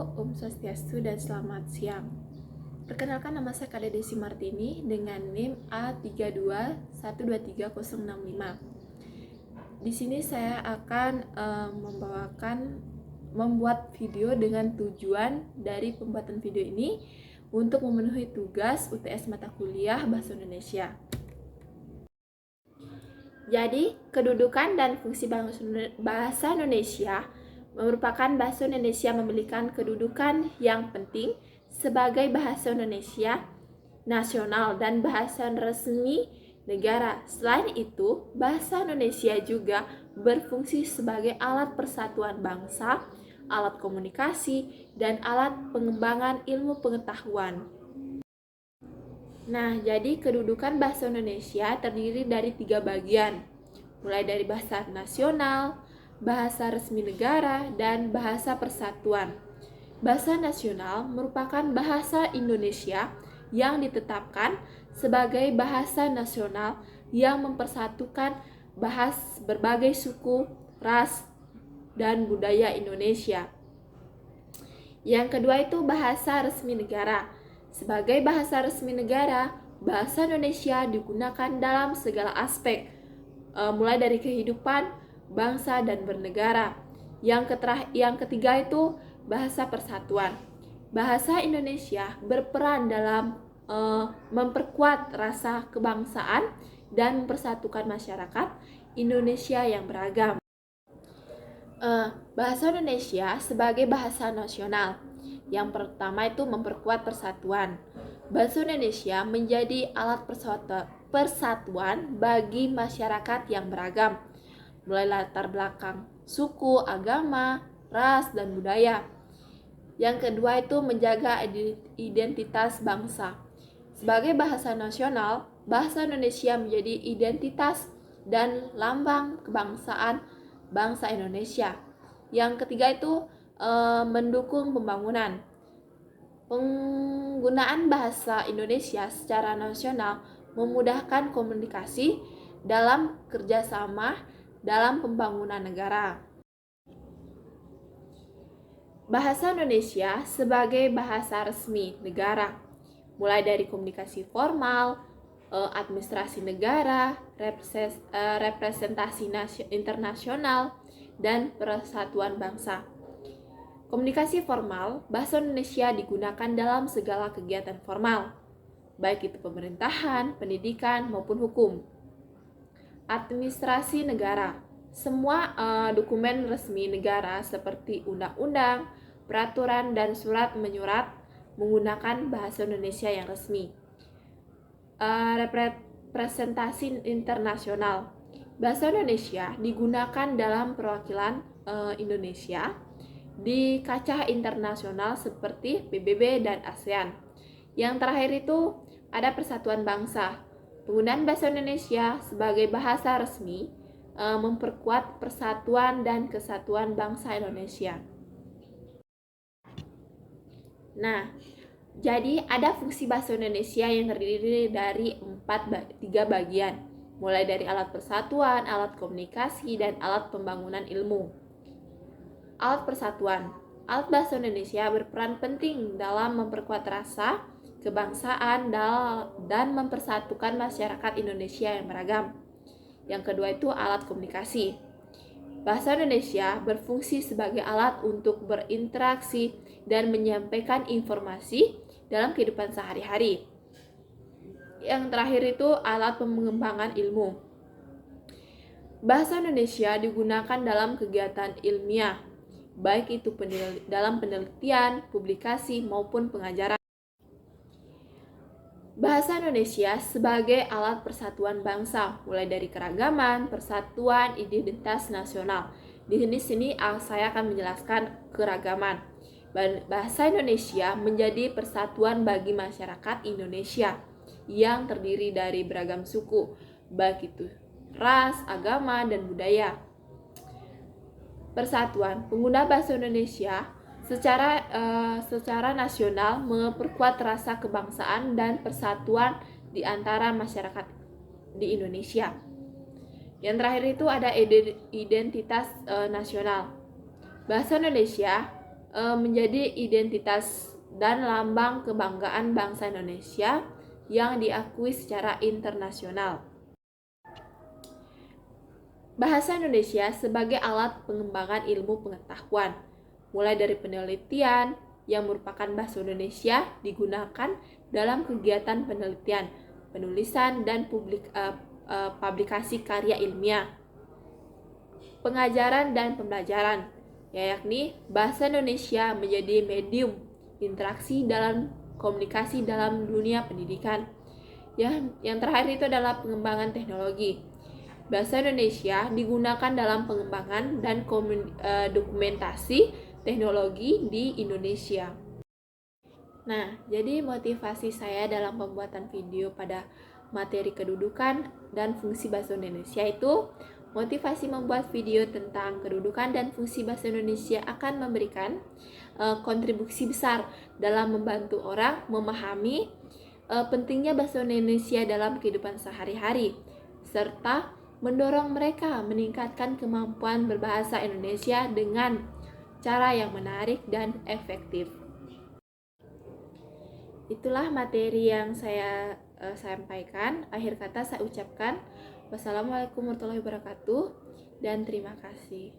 wabarakatuh, Om Swastiastu dan selamat siang. Perkenalkan, nama saya Kade Desi Martini dengan NIM A3212305. Di sini saya akan membuat video dengan tujuan dari pembuatan video ini untuk memenuhi tugas UTS mata kuliah Bahasa Indonesia. Jadi, kedudukan dan fungsi bahasa Indonesia merupakan bahasa Indonesia memiliki kedudukan yang penting sebagai bahasa Indonesia nasional dan bahasa resmi negara. Selain itu, bahasa Indonesia juga berfungsi sebagai alat persatuan bangsa, alat komunikasi, dan alat pengembangan ilmu pengetahuan. Nah, jadi kedudukan bahasa Indonesia terdiri dari 3 bagian, mulai dari bahasa nasional, bahasa resmi negara, dan bahasa persatuan. Bahasa nasional merupakan bahasa Indonesia yang ditetapkan sebagai bahasa nasional yang mempersatukan berbagai suku, ras, dan budaya Indonesia. Yang kedua itu bahasa resmi negara. Sebagai bahasa resmi negara, bahasa Indonesia digunakan dalam segala aspek, mulai dari kehidupan bangsa dan bernegara. Yang ketiga itu bahasa persatuan. Bahasa Indonesia berperan dalam memperkuat rasa kebangsaan dan mempersatukan masyarakat Indonesia yang beragam. Bahasa Indonesia sebagai bahasa nasional. Yang pertama itu memperkuat persatuan. Bahasa Indonesia menjadi alat persatuan bagi masyarakat yang beragam, mulai latar belakang suku, agama, ras, dan budaya. Yang kedua itu menjaga identitas bangsa. Sebagai bahasa nasional, bahasa Indonesia menjadi identitas dan lambang kebangsaan bangsa Indonesia. Yang ketiga itu mendukung pembangunan. Penggunaan bahasa Indonesia secara nasional memudahkan komunikasi dalam kerjasama dalam pembangunan negara. Bahasa Indonesia sebagai bahasa resmi negara, mulai dari komunikasi formal, administrasi negara, representasi internasional, dan persatuan bangsa. Komunikasi formal, bahasa Indonesia digunakan dalam segala kegiatan formal, baik itu pemerintahan, pendidikan, maupun hukum. Administrasi negara, semua dokumen resmi negara seperti undang-undang, peraturan, dan surat menyurat menggunakan bahasa Indonesia yang resmi. Representasi internasional, bahasa Indonesia digunakan dalam perwakilan Indonesia di kancah internasional seperti PBB dan ASEAN. Yang terakhir itu ada persatuan bangsa. Penggunaan bahasa Indonesia sebagai bahasa resmi memperkuat persatuan dan kesatuan bangsa Indonesia. Nah, jadi ada fungsi bahasa Indonesia yang terdiri dari 3 bagian, mulai dari alat persatuan, alat komunikasi, dan alat pembangunan ilmu. Alat persatuan. Alat bahasa Indonesia berperan penting dalam memperkuat rasa kebangsaan dan mempersatukan masyarakat Indonesia yang beragam. Yang kedua itu alat komunikasi. Bahasa Indonesia berfungsi sebagai alat untuk berinteraksi dan menyampaikan informasi dalam kehidupan sehari-hari. Yang terakhir itu alat pengembangan ilmu. Bahasa Indonesia digunakan dalam kegiatan ilmiah, baik itu dalam penelitian, publikasi, maupun pengajaran. Bahasa Indonesia sebagai alat persatuan bangsa, mulai dari keragaman, persatuan, identitas nasional. Di sini saya akan menjelaskan keragaman. Bahasa Indonesia menjadi persatuan bagi masyarakat Indonesia yang terdiri dari beragam suku, baik itu ras, agama, dan budaya. Persatuan, pengguna bahasa Indonesia secara nasional memperkuat rasa kebangsaan dan persatuan di antara masyarakat di Indonesia. Yang terakhir itu ada identitas nasional. Bahasa Indonesia menjadi identitas dan lambang kebanggaan bangsa Indonesia yang diakui secara internasional. Bahasa Indonesia sebagai alat pengembangan ilmu pengetahuan, mulai dari penelitian yang merupakan bahasa Indonesia digunakan dalam kegiatan penelitian, penulisan, dan publikasi karya ilmiah, pengajaran dan pembelajaran, yakni bahasa Indonesia menjadi medium interaksi dalam komunikasi dalam dunia pendidikan. Yang terakhir itu adalah pengembangan teknologi. Bahasa Indonesia digunakan dalam pengembangan dan dokumentasi teknologi di Indonesia. Nah, jadi motivasi saya dalam pembuatan video pada materi kedudukan dan fungsi bahasa Indonesia itu, motivasi membuat video tentang kedudukan dan fungsi bahasa Indonesia akan memberikan kontribusi besar dalam membantu orang memahami pentingnya bahasa Indonesia dalam kehidupan sehari-hari, serta mendorong mereka meningkatkan kemampuan berbahasa Indonesia dengan cara yang menarik dan efektif. Itulah materi yang saya sampaikan. Akhir kata saya ucapkan wassalamualaikum warahmatullahi wabarakatuh dan terima kasih.